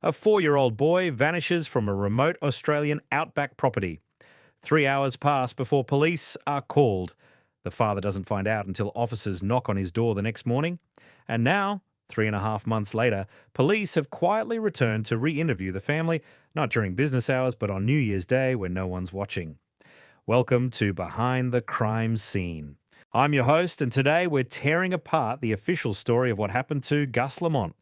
A 4-year-old boy vanishes from a remote Australian outback property. 3 hours pass before police are called. The father doesn't find out until officers knock on his door the next morning. And now, 3.5 months later, police have quietly returned to re-interview the family, not during business hours, but on New Year's Day when no one's watching. Welcome to Behind the Crime Scene. I'm your host, and today we're tearing apart the official story of what happened to Gus Lamont.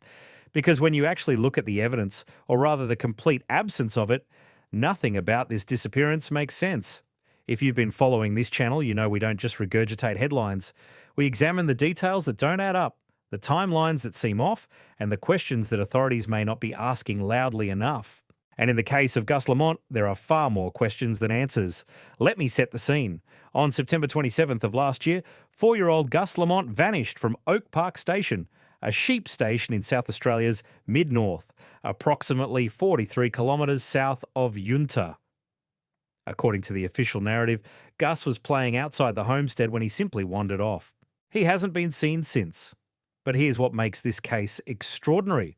Because when you actually look at the evidence, or rather the complete absence of it, nothing about this disappearance makes sense. If you've been following this channel, you know we don't just regurgitate headlines. We examine the details that don't add up, the timelines that seem off, and the questions that authorities may not be asking loudly enough. And in the case of Gus Lamont, there are far more questions than answers. Let me set the scene. On September 27th of last year, 4-year-old Gus Lamont vanished from Oak Park Station, a sheep station in South Australia's mid-north, approximately 43 kilometres south of Yunta. According to the official narrative, Gus was playing outside the homestead when he simply wandered off. He hasn't been seen since. But here's what makes this case extraordinary.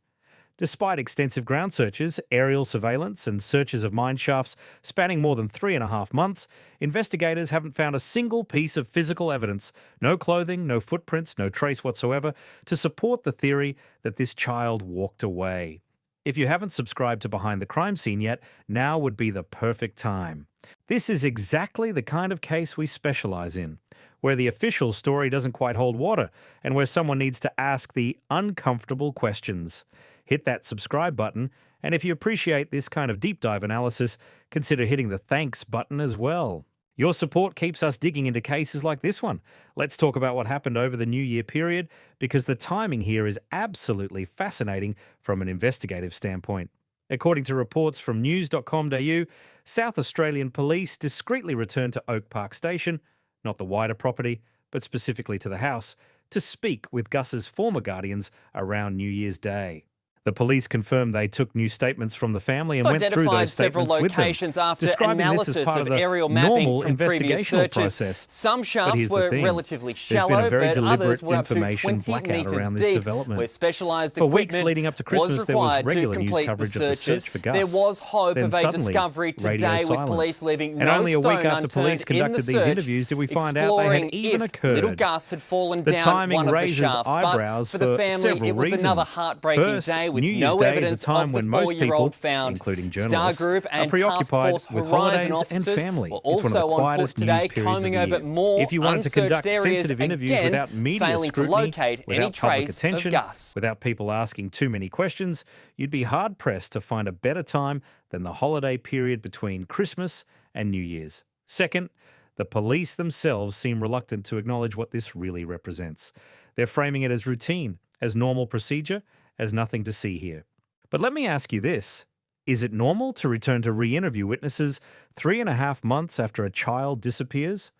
Despite extensive ground searches, aerial surveillance, and searches of mine shafts spanning more than 3.5 months, investigators haven't found a single piece of physical evidence, no clothing, no footprints, no trace whatsoever, to support the theory that this child walked away. If you haven't subscribed to Behind the Crime Scene yet, now would be the perfect time. This is exactly the kind of case we specialize in, where the official story doesn't quite hold water, and where someone needs to ask the uncomfortable questions. Hit that subscribe button, and if you appreciate this kind of deep dive analysis, consider hitting the thanks button as well. Your support keeps us digging into cases like this one. Let's talk about what happened over the New Year period, because the timing here is absolutely fascinating from an investigative standpoint. According to reports from news.com.au, South Australian police discreetly returned to Oak Park Station, not the wider property, but specifically to the house, to speak with Gus's former guardians around New Year's Day. The police confirmed they took new statements from the family and went through those several statements locations with them, after describing analysis this as part of the aerial mapping normal from previous investigational searches. process. Some shafts were relatively There's been shallow, a very but deliberate others were up to information 20 blackout metres around this deep, development. where specialised For weeks equipment leading up to Christmas, was there was required to regular news complete the coverage of the searches. search for Gus. There was hope Then of a suddenly, discovery radio today, with silence. police leaving And no only a week stone after police unturned in conducted the these search, interviews did we find out they exploring had even if occurred. little Gus had fallen The down timing one of the raises shafts. eyebrows But for the family, several it was reasons. another heartbreaking First, day with New Year's no Day is a evidence time of the when most 4-year-old people, found. including Star journalists, Group are and Task preoccupied Force with Horizon holidays and officers family. were It's one of also the on foot quietest today, news periods combing of the over year. more If you wanted to unsearched conduct areas, sensitive interviews again, without media failing to scrutiny, locate any without public trace attention, of Gus. without people asking too many questions, you'd be hard-pressed to find a better time than the holiday period between Christmas and New Year's. Second, the police themselves seem reluctant to acknowledge what this really represents. They're framing it as routine, as normal procedure, as nothing to see here. But let me ask you this. Is it normal to return to re-interview witnesses 3.5 months after a child disappears?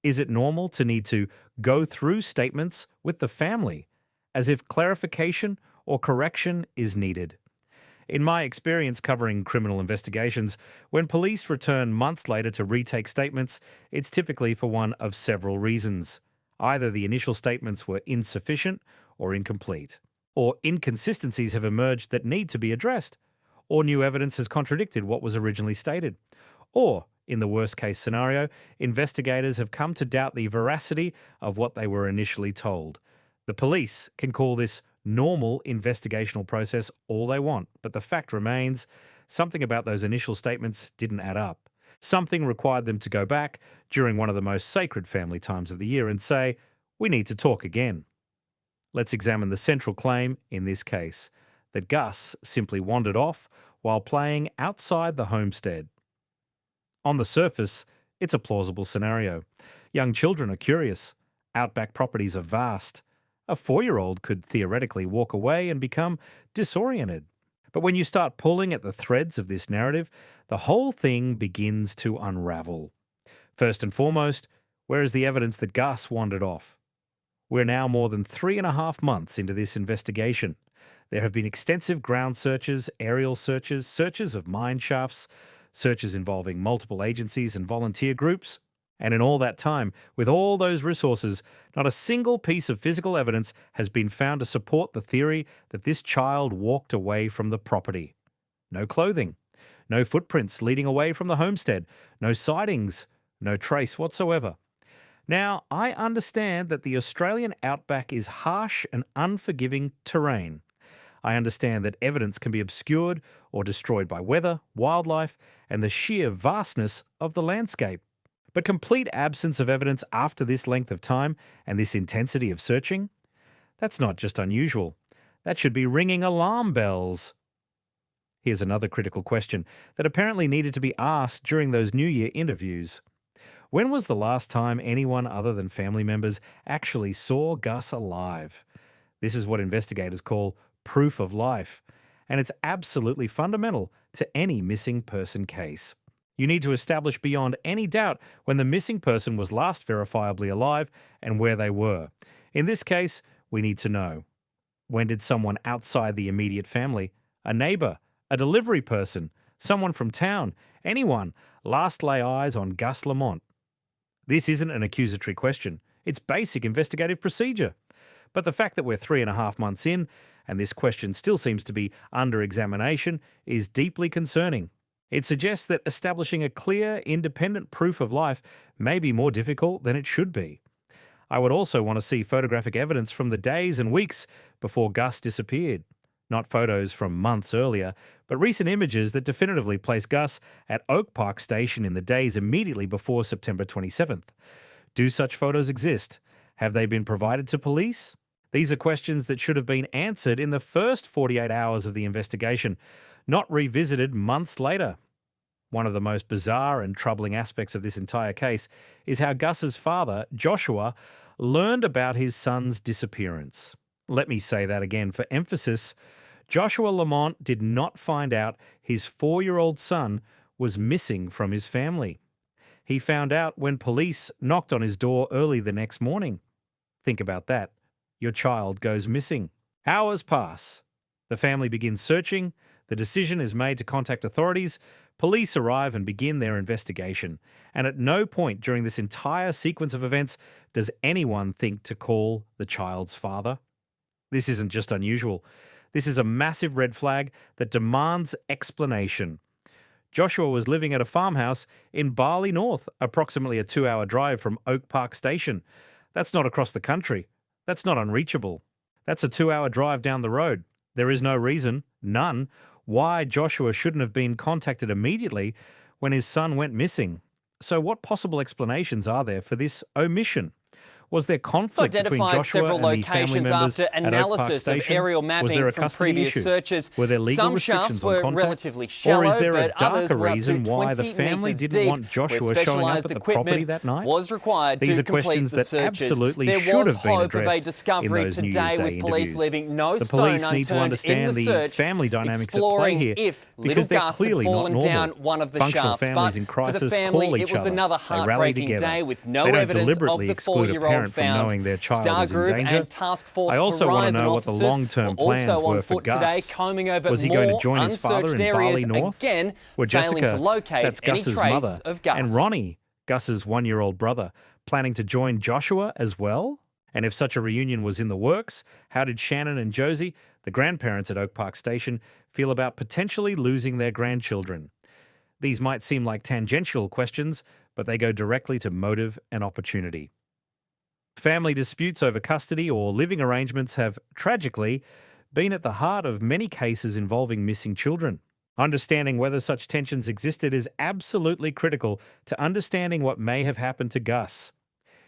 Is it normal to need to go through statements with the family, as if clarification or correction is needed? In my experience covering criminal investigations, when police return months later to retake statements, it's typically for one of several reasons. Either the initial statements were insufficient or incomplete, or inconsistencies have emerged that need to be addressed, or new evidence has contradicted what was originally stated, or, in the worst-case scenario, investigators have come to doubt the veracity of what they were initially told. The police can call this normal investigational process all they want, but the fact remains, something about those initial statements didn't add up. Something required them to go back during one of the most sacred family times of the year and say, "We need to talk again." Let's examine the central claim in this case, that Gus simply wandered off while playing outside the homestead. On the surface, it's a plausible scenario. Young children are curious. Outback properties are vast. A 4-year-old could theoretically walk away and become disoriented. But when you start pulling at the threads of this narrative, the whole thing begins to unravel. First and foremost, where is the evidence that Gus wandered off? We're now more than 3.5 months into this investigation. There have been extensive ground searches, aerial searches, searches of mine shafts, searches involving multiple agencies and volunteer groups. And in all that time, with all those resources, not a single piece of physical evidence has been found to support the theory that this child walked away from the property. no clothing, no footprints leading away from the homestead, no sightings, no trace whatsoever. Now, I understand that the Australian outback is harsh and unforgiving terrain. I understand that evidence can be obscured or destroyed by weather, wildlife, and the sheer vastness of the landscape. But complete absence of evidence after this length of time and this intensity of searching? That's not just unusual. That should be ringing alarm bells. Here's another critical question that apparently needed to be asked during those New Year interviews. When was the last time anyone other than family members actually saw Gus alive? This is what investigators call proof of life, and it's absolutely fundamental to any missing person case. You need to establish beyond any doubt when the missing person was last verifiably alive and where they were. In this case, we need to know. When did someone outside the immediate family, a neighbour, a delivery person, someone from town, anyone, last lay eyes on Gus Lamont? This isn't an accusatory question. It's basic investigative procedure. But the fact that we're 3.5 months in and this question still seems to be under examination is deeply concerning. It suggests that establishing a clear, independent proof of life may be more difficult than it should be. I would also want to see photographic evidence from the days and weeks before Gus disappeared. Not photos from months earlier, but recent images that definitively place Gus at Oak Park Station in the days immediately before September 27th. Do such photos exist? Have they been provided to police? These are questions that should have been answered in the first 48 hours of the investigation, not revisited months later. One of the most bizarre and troubling aspects of this entire case is how Gus's father, Joshua, learned about his son's disappearance. Let me say that again for emphasis. Joshua Lamont did not find out his 4-year-old son was missing from his family. He found out when police knocked on his door early the next morning. Think about that. Your child goes missing. Hours pass. The family begins searching. The decision is made to contact authorities. Police arrive and begin their investigation. And at no point during this entire sequence of events does anyone think to call the child's father. This isn't just unusual. This is a massive red flag that demands explanation. Joshua was living at a farmhouse in Barley North, approximately a 2-hour drive from Oak Park Station. That's not across the country. That's not unreachable. That's a 2-hour drive down the road. There is no reason, none, why Joshua shouldn't have been contacted immediately when his son went missing. So what possible explanations are there for this omission? Was there conflict between Joshua several and the family locations members after at Oak Park analysis of Station? aerial Was mapping there a from custody previous issue? searches. Were there legal Some restrictions shafts on were contact? relatively shallow, Or is there a but others darker were up to reason why the 20 family metres didn't deep, want Joshua where showing up specialised at the equipment property that night? was required These to are complete questions the that searches. absolutely There should was have been hope of a addressed in discovery those today, Newsday with police interviews. leaving no The stone police need to unturned in understand the the search, family dynamics at play exploring here, if little because they're Gus had clearly not fallen normal. down one of the Functional shafts. families But in for the crisis family, call each it was other. another They rally heartbreaking together. day with no They don't evidence of deliberately the exclude a 4-year-old parent from found. knowing their child Star is in Group danger. and Task Force I also want to Horizon know what the officers long-term were plans also on were for foot today, Gus. combing over Was he more going to join his father unsearched in Barley areas, North? again Were failing to Jessica, locate that's any Gus's trace mother, of Gus. and Ronnie, Gus's 1-year-old brother, planning to join Joshua as well? And if such a reunion was in the works, how did Shannon and Josie, the grandparents at Oak Park Station, feel about potentially losing their grandchildren? These might seem like tangential questions, but they go directly to motive and opportunity. Family disputes over custody or living arrangements have, tragically, been at the heart of many cases involving missing children. Understanding whether such tensions existed is absolutely critical to understanding what may have happened to Gus.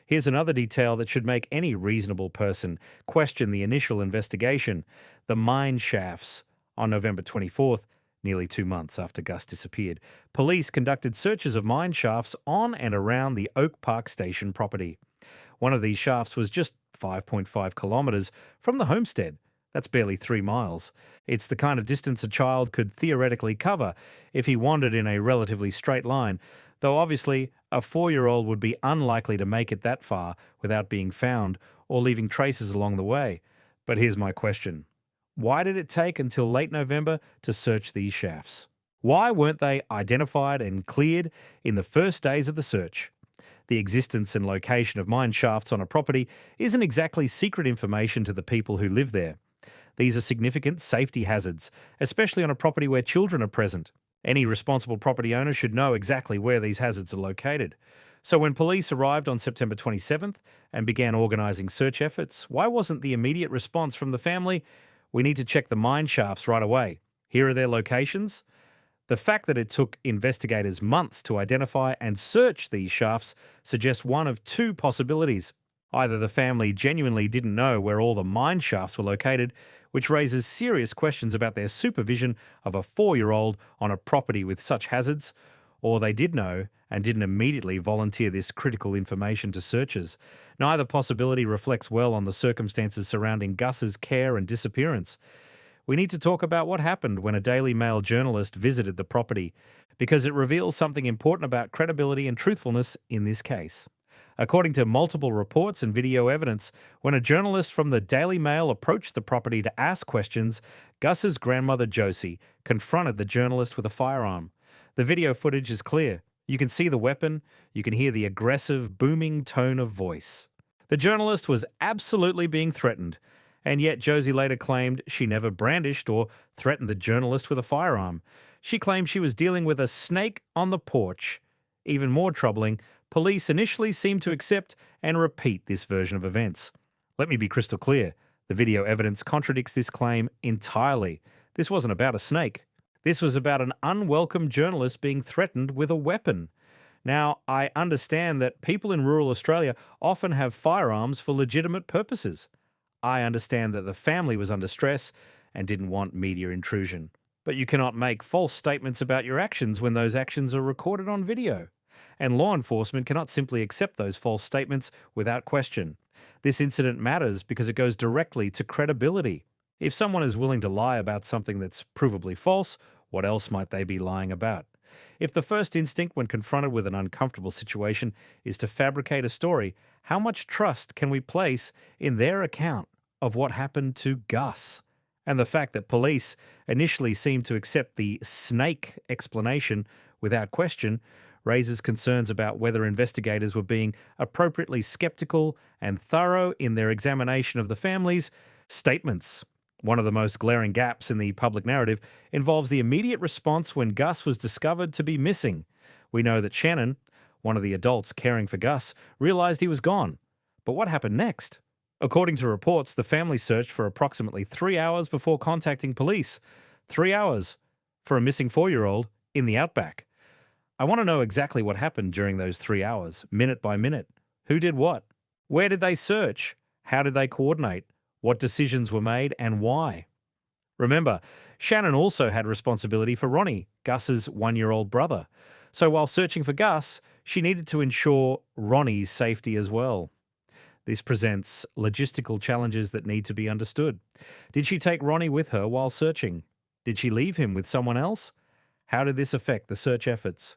Here's another detail that should make any reasonable person question the initial investigation: the mine shafts. On November 24th, nearly 2 months after Gus disappeared, police conducted searches of mine shafts on and around the Oak Park Station property. One of these shafts was just 5.5 kilometres from the homestead. That's barely 3 miles. It's the kind of distance a child could theoretically cover if he wandered in a relatively straight line, though obviously a 4-year-old would be unlikely to make it that far without being found or leaving traces along the way. But here's my question. Why did it take until late November to search these shafts? Why weren't they identified and cleared in the first days of the search? The existence and location of mine shafts on a property isn't exactly secret information to the people who live there. These are significant safety hazards, especially on a property where children are present. Any responsible property owner should know exactly where these hazards are located. So when police arrived on September 27th and began organising search efforts, why wasn't the immediate response from the family, "We need to check the mine shafts right away. Here are their locations"? The fact that it took investigators months to identify and search these shafts suggests one of two possibilities. Either the family genuinely didn't know where all the mine shafts were located, which raises serious questions about their supervision of a 4-year-old on a property with such hazards, or they did know and didn't immediately volunteer this critical information to searchers. Neither possibility reflects well on the circumstances surrounding Gus's care and disappearance. We need to talk about what happened when a Daily Mail journalist visited the property, because it reveals something important about credibility and truthfulness in this case. According to multiple reports and video evidence, when a journalist from the Daily Mail approached the property to ask questions, Gus's grandmother Josie confronted the journalist with a firearm. The video footage is clear. You can see the weapon, you can hear the aggressive, booming tone of voice. The journalist was absolutely being threatened, and yet Josie later claimed she never brandished or threatened the journalist with a firearm. She claimed she was dealing with a snake on the porch. Even more troubling, police initially seemed to accept and repeat this version of events. Let me be crystal clear. The video evidence contradicts this claim entirely. This wasn't about a snake. This was about an unwelcome journalist being threatened with a weapon. Now, I understand that people in rural Australia often have firearms for legitimate purposes. I understand that the family was under stress and didn't want media intrusion. But you cannot make false statements about your actions when those actions are recorded on video. And law enforcement cannot simply accept those false statements without question. This incident matters because it goes directly to credibility. If someone is willing to lie about something that's provably false, what else might they be lying about? If the first instinct when confronted with an uncomfortable situation is to fabricate a story, how much trust can we place in their account of what happened to Gus? And the fact that police initially seemed to accept the snake explanation without question raises concerns about whether investigators were being appropriately skeptical and thorough in their examination of the family's statements. One of the most glaring gaps in the public narrative involves the immediate response when Gus was discovered to be missing. We know that Shannon, one of the adults caring for Gus, realized he was gone. But what happened next? According to reports, the family searched for approximately 3 hours before contacting police. 3 hours for a missing 4-year-old in the outback. I want to know exactly what happened during those 3 hours, minute by minute. Who did what? Where did they search? How did they coordinate? What decisions were made and why? Remember, Shannon also had responsibility for Ronnie, Gus's 1-year-old brother. So while searching for Gus, she needed to ensure Ronnie's safety as well. This presents logistical challenges that need to be understood. Did she take Ronnie with her while searching? Did she leave him with someone else? How did this affect the search efforts?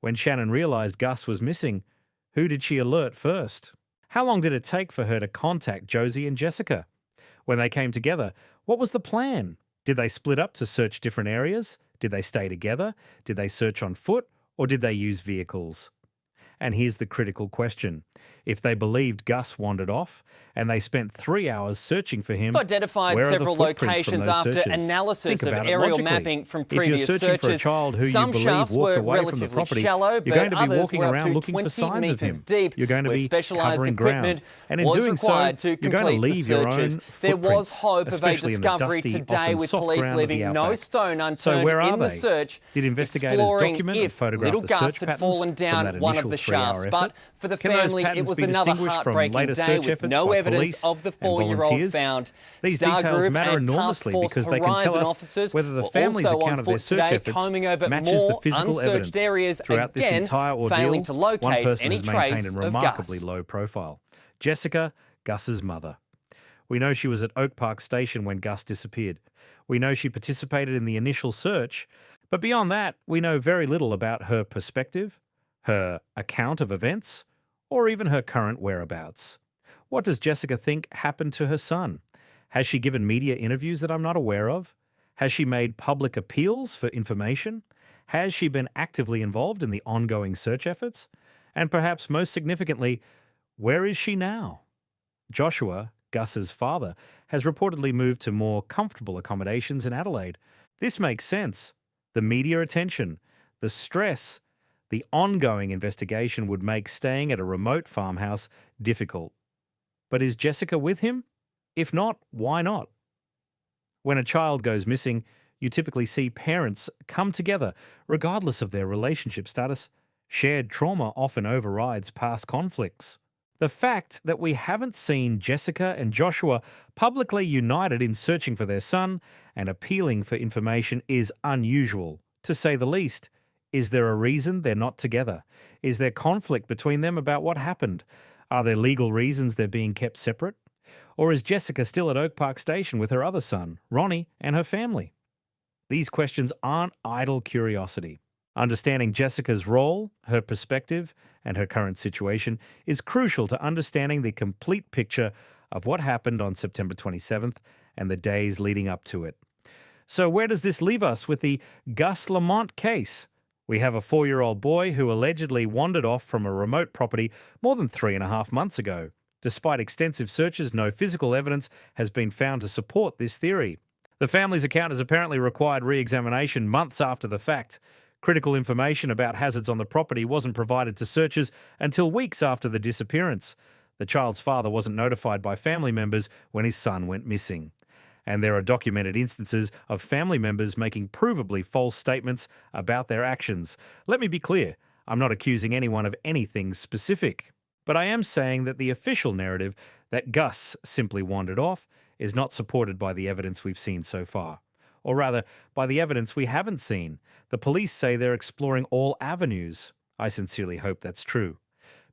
When Shannon realized Gus was missing, who did she alert first? How long did it take for her to contact Josie and Jessica? When they came together, what was the plan? Did they split up to search different areas? Did they stay together? Did they search on foot? Or did they use vehicles? And here's the critical question. If they believed Gus wandered off and they spent 3 hours searching for him, identified where are the several footprints from locations those after searches? analysis Think of about it aerial logically. mapping from If you're previous searching for a searches. child who Some you believe shafts walked were away from the relatively property, shallow, you're but going to be others walking were up around to looking for 20 signs of metres him. deep, You're going to where be specialised covering equipment ground. And in was doing required so, to you're going to complete the leave your own searches. There was footprints, hope of a especially in the discovery dusty, today, often with soft police ground of the leaving no outback. stone So unturned where are in the they? search, Did investigators exploring document and if photograph little the Gus search had patterns fallen from down that one of initial the 3-hour shafts. effort? But for the Can those family, it patterns was be another distinguished from heartbreaking later day search with efforts no by evidence police of the and 4-year-old volunteers? found. These Star details Group matter and Task enormously Force because they can Horizon tell us officers whether the were family's also on account of their foot search today, efforts combing over matches the more physical evidence. unsearched areas, Throughout this again entire ordeal, failing to one locate person any has maintained trace a of remarkably Gus. low profile. Jessica, Gus's mother. We know she was at Oak Park Station when Gus disappeared. We know she participated in the initial search, but beyond that, we know very little about her perspective, her account of events, or even her current whereabouts. What does Jessica think happened to her son? Has she given media interviews that I'm not aware of? Has she made public appeals for information? Has she been actively involved in the ongoing search efforts? And perhaps most significantly, where is she now? Joshua, Gus's father, has reportedly moved to more comfortable accommodations in Adelaide. This makes sense. The media attention, the stress, the ongoing investigation would make staying at a remote farmhouse difficult. But is Jessica with him? If not, why not? When a child goes missing, you typically see parents come together, regardless of their relationship status. Shared trauma often overrides past conflicts. The fact that we haven't seen Jessica and Joshua publicly united in searching for their son and appealing for information is unusual, to say the least. Is there a reason they're not together? Is there conflict between them about what happened? Are there legal reasons they're being kept separate? Or is Jessica still at Oak Park Station with her other son, Ronnie, and her family? These questions aren't idle curiosity. Understanding Jessica's role, her perspective, and her current situation is crucial to understanding the complete picture of what happened on September 27th and the days leading up to it. So where does this leave us with the Gus Lamont case? We have a 4-year-old boy who allegedly wandered off from a remote property more than 3.5 months ago. Despite extensive searches, no physical evidence has been found to support this theory. The family's account has apparently required re-examination months after the fact. Critical information about hazards on the property wasn't provided to searchers until weeks after the disappearance. The child's father wasn't notified by family members when his son went missing. And there are documented instances of family members making provably false statements about their actions. Let me be clear, I'm not accusing anyone of anything specific. But I am saying that the official narrative that Gus simply wandered off is not supported by the evidence we've seen so far. Or rather, by the evidence we haven't seen. The police say they're exploring all avenues. I sincerely hope that's true.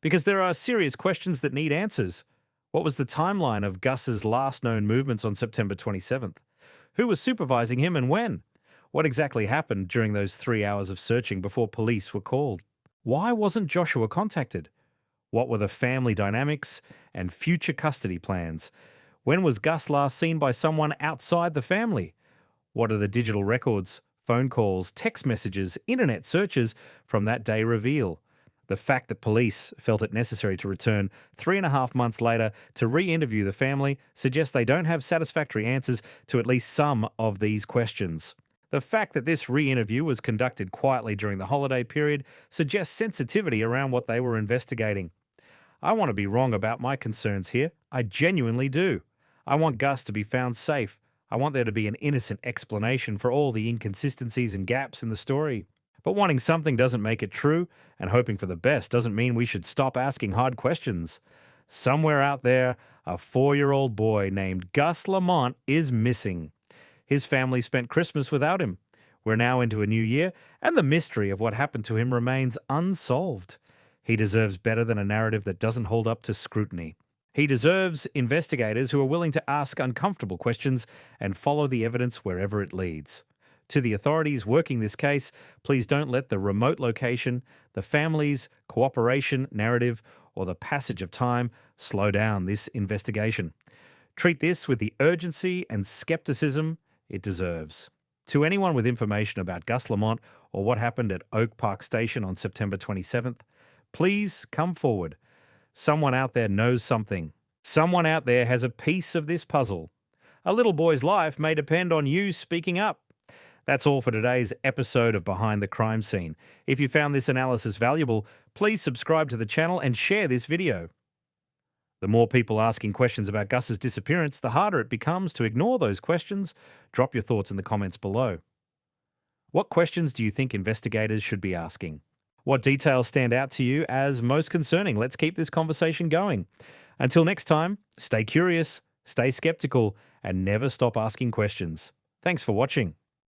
Because there are serious questions that need answers. What was the timeline of Gus's last known movements on September 27th? Who was supervising him and when? What exactly happened during those 3 hours of searching before police were called? Why wasn't Joshua contacted? What were the family dynamics and future custody plans? When was Gus last seen by someone outside the family? What are the digital records, phone calls, text messages, internet searches from that day reveal? The fact that police felt it necessary to return 3.5 months later to re-interview the family suggests they don't have satisfactory answers to at least some of these questions. The fact that this re-interview was conducted quietly during the holiday period suggests sensitivity around what they were investigating. I want to be wrong about my concerns here. I genuinely do. I want Gus to be found safe. I want there to be an innocent explanation for all the inconsistencies and gaps in the story. But wanting something doesn't make it true, and hoping for the best doesn't mean we should stop asking hard questions. Somewhere out there, a 4-year-old boy named Gus Lamont is missing. His family spent Christmas without him. We're now into a new year, and the mystery of what happened to him remains unsolved. He deserves better than a narrative that doesn't hold up to scrutiny. He deserves investigators who are willing to ask uncomfortable questions and follow the evidence wherever it leads. To the authorities working this case, please don't let the remote location, the family's cooperation narrative, or the passage of time slow down this investigation. Treat this with the urgency and skepticism it deserves. To anyone with information about Gus Lamont or what happened at Oak Park Station on September 27th, please come forward. Someone out there knows something. Someone out there has a piece of this puzzle. A little boy's life may depend on you speaking up. That's all for today's episode of Behind the Crime Scene. If you found this analysis valuable, please subscribe to the channel and share this video. The more people asking questions about Gus's disappearance, the harder it becomes to ignore those questions. Drop your thoughts in the comments below. What questions do you think investigators should be asking? What details stand out to you as most concerning? Let's keep this conversation going. Until next time, stay curious, stay skeptical, and never stop asking questions. Thanks for watching.